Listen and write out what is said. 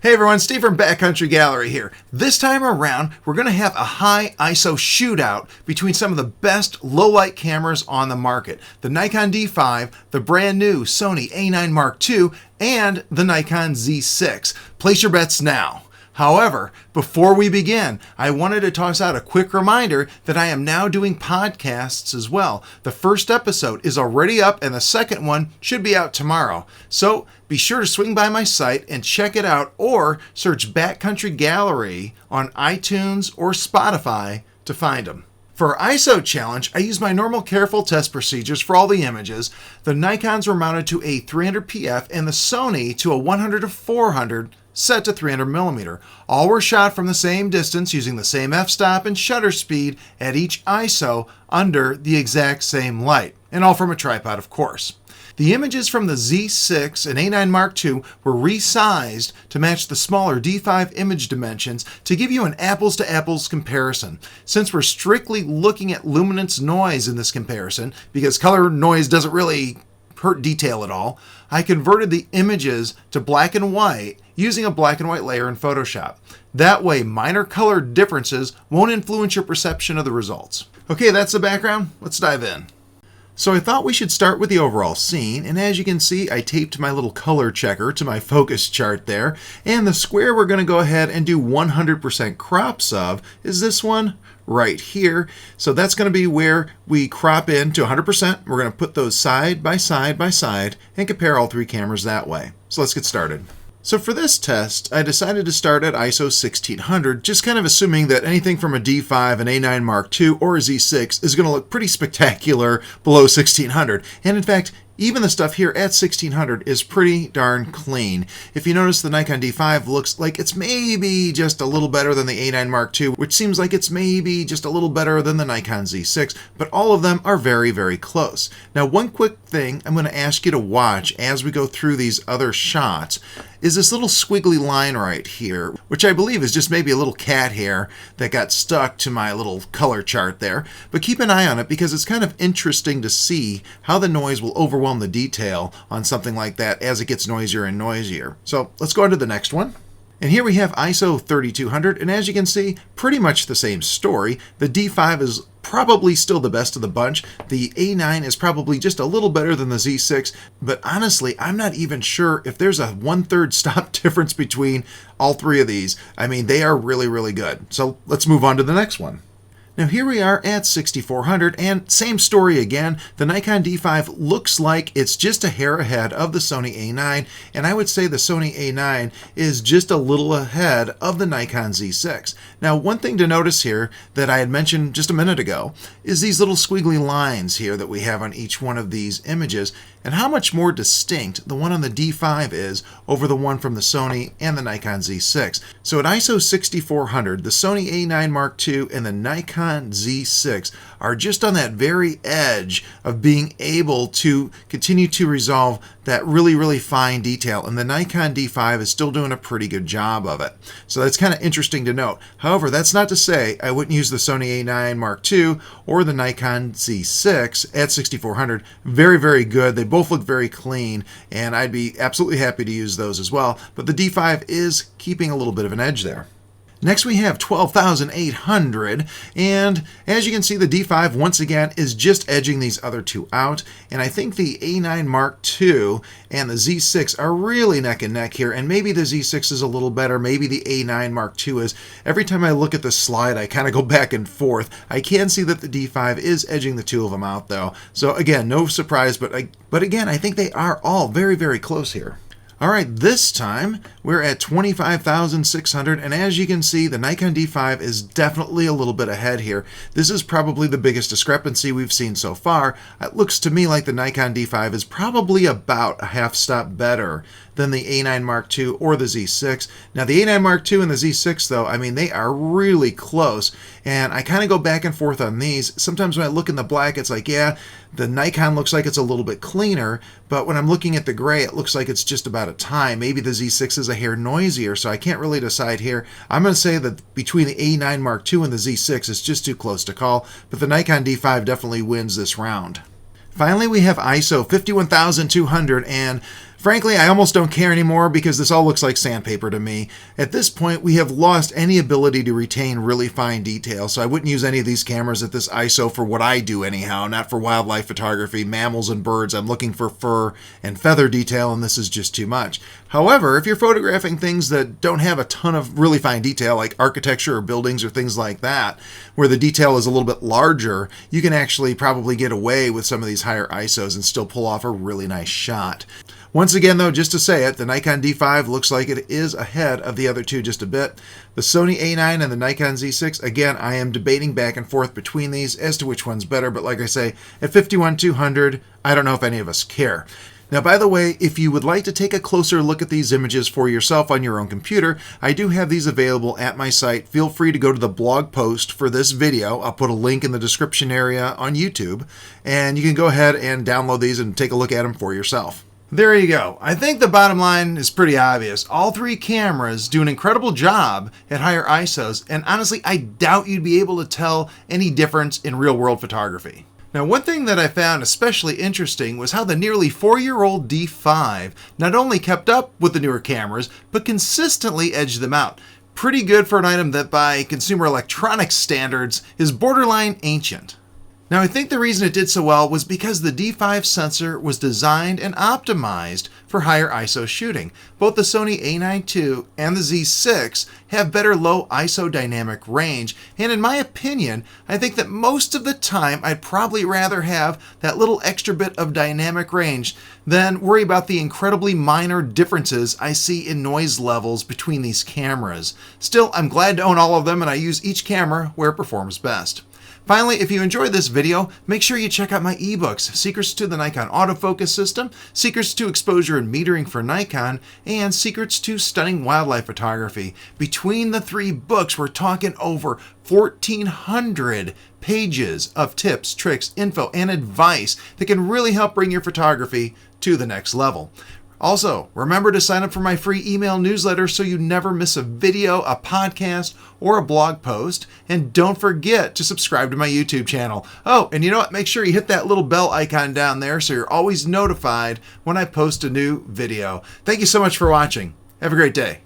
Hey everyone, Steve from Backcountry Gallery here. This time around, we're going to have a high ISO shootout between some of the best low-light cameras on the market. The Nikon D5, the brand new Sony a9 Mark II, and the Nikon Z6. Place your bets now. However, before we begin, I wanted to toss out a quick reminder that I am now doing podcasts as well. The first episode is already up and the second one should be out tomorrow. So be sure to swing by my site and check it out, or search Backcountry Gallery on iTunes or Spotify to find them. For our ISO challenge, I used my normal careful test procedures for all the images. The Nikons were mounted to a 300pf and the Sony to a 100-400 set to 300mm. All were shot from the same distance using the same f-stop and shutter speed at each ISO under the exact same light, and all from a tripod, of course. The images from the Z6 and a9 Mark II were resized to match the smaller D5 image dimensions to give you an apples-to-apples comparison. Since we're strictly looking at luminance noise in this comparison, because color noise doesn't really hurt detail at all, I converted the images to black and white using a black and white layer in Photoshop. That way, minor color differences won't influence your perception of the results. Okay, that's the background. Let's dive in. So I thought we should start with the overall scene, and as you can see, I taped my little color checker to my focus chart there, and the square we're going to go ahead and do 100% crops of is this one right here. So that's going to be where we crop in to 100%. We're going to put those side by side by side and compare all three cameras that way. So let's get started. So for this test, I decided to start at ISO 1600, just kind of assuming that anything from a D5, an a9 Mark II, or a Z6 is going to look pretty spectacular below 1600. And in fact, even the stuff here at 1600 is pretty darn clean. If you notice, the Nikon D5 looks like it's maybe just a little better than the a9 Mark II, which seems like it's maybe just a little better than the Nikon Z6, but all of them are very, very close. Now, one quick thing I'm going to ask you to watch as we go through these other shots is this little squiggly line right here, which I believe is just maybe a little cat hair that got stuck to my little color chart there. But keep an eye on it because it's kind of interesting to see how the noise will overwhelm the detail on something like that as it gets noisier and noisier. So let's go on to the next one. And here we have ISO 3200, and as you can see, pretty much the same story. The D5 is probably still the best of the bunch. The a9 is probably just a little better than the Z6, but honestly, I'm not even sure if there's a 1/3 stop difference between all three of these. I mean, they are really, really good. So let's move on to the next one. Now here we are at 6400, and same story again. The Nikon D5 looks like it's just a hair ahead of the Sony a9, and I would say the Sony a9 is just a little ahead of the Nikon Z6. Now, one thing to notice here that I had mentioned just a minute ago is these little squiggly lines here that we have on each one of these images, and how much more distinct the one on the D5 is over the one from the Sony and the Nikon Z6. So at ISO 6400, the Sony a9 Mark II and the Nikon Z6 are just on that very edge of being able to continue to resolve that really, really fine detail, and the Nikon D5 is still doing a pretty good job of it. So that's kind of interesting to note. However, that's not to say I wouldn't use the Sony a9 Mark II or the Nikon Z6 at 6400. Very, very good. They both look very clean, and I'd be absolutely happy to use those as well. But the D5 is keeping a little bit of an edge there. Next we have 12,800, and as you can see, the D5 once again is just edging these other two out, and I think the a9 Mark II and the Z6 are really neck and neck here, and maybe the Z6 is a little better, maybe the a9 Mark II is. Every time I look at the slide, I kind of go back and forth. I can see that the D5 is edging the two of them out though, so again, no surprise, but again, I think they are all very, very close here. All right, this time we're at 25,600, and as you can see, the Nikon D5 is definitely a little bit ahead here. This is probably the biggest discrepancy we've seen so far. It looks to me like the Nikon D5 is probably about a half stop better than the a9 Mark II or the Z6. Now, the a9 Mark II and the Z6, though, I mean, they are really close, and I kind of go back and forth on these. Sometimes when I look in the black, it's like, yeah, the Nikon looks like it's a little bit cleaner, but when I'm looking at the gray, it looks like it's just about a time. Maybe the Z6 is a hair noisier, so I can't really decide here. I'm going to say that between the a9 Mark II and the Z6, it's just too close to call, but the Nikon D5 definitely wins this round. Finally, we have ISO 51,200, and Frankly, I almost don't care anymore because this all looks like sandpaper to me. At this point, we have lost any ability to retain really fine detail, so I wouldn't use any of these cameras at this ISO for what I do anyhow, not for wildlife photography, mammals and birds. I'm looking for fur and feather detail, and this is just too much. However, if you're photographing things that don't have a ton of really fine detail, like architecture or buildings or things like that, where the detail is a little bit larger, you can actually probably get away with some of these higher ISOs and still pull off a really nice shot. Once again, though, just to say it, the Nikon D5 looks like it is ahead of the other two just a bit. The Sony a9 and the Nikon Z6, again, I am debating back and forth between these as to which one's better, but like I say, at 51-200, I don't know if any of us care. Now, by the way, if you would like to take a closer look at these images for yourself on your own computer, I do have these available at my site. Feel free to go to the blog post for this video. I'll put a link in the description area on YouTube, and you can go ahead and download these and take a look at them for yourself. There you go. I think the bottom line is pretty obvious. All three cameras do an incredible job at higher ISOs, and honestly, I doubt you'd be able to tell any difference in real-world photography. Now, one thing that I found especially interesting was how the nearly 4-year-old D5 not only kept up with the newer cameras, but consistently edged them out. Pretty good for an item that by consumer electronics standards is borderline ancient. Now, I think the reason it did so well was because the D5 sensor was designed and optimized for higher ISO shooting. Both the Sony a9ii and the Z6 have better low ISO dynamic range, and in my opinion, I think that most of the time I'd probably rather have that little extra bit of dynamic range than worry about the incredibly minor differences I see in noise levels between these cameras. Still, I'm glad to own all of them, and I use each camera where it performs best. Finally, if you enjoyed this video, make sure you check out my ebooks, Secrets to the Nikon Autofocus System, Secrets to Exposure and Metering for Nikon, and Secrets to Stunning Wildlife Photography. Between the three books, we're talking over 1,400 pages of tips, tricks, info, and advice that can really help bring your photography to the next level. Also, remember to sign up for my free email newsletter so you never miss a video, a podcast, or a blog post. And don't forget to subscribe to my YouTube channel. Oh, and you know what? Make sure you hit that little bell icon down there so you're always notified when I post a new video. Thank you so much for watching. Have a great day.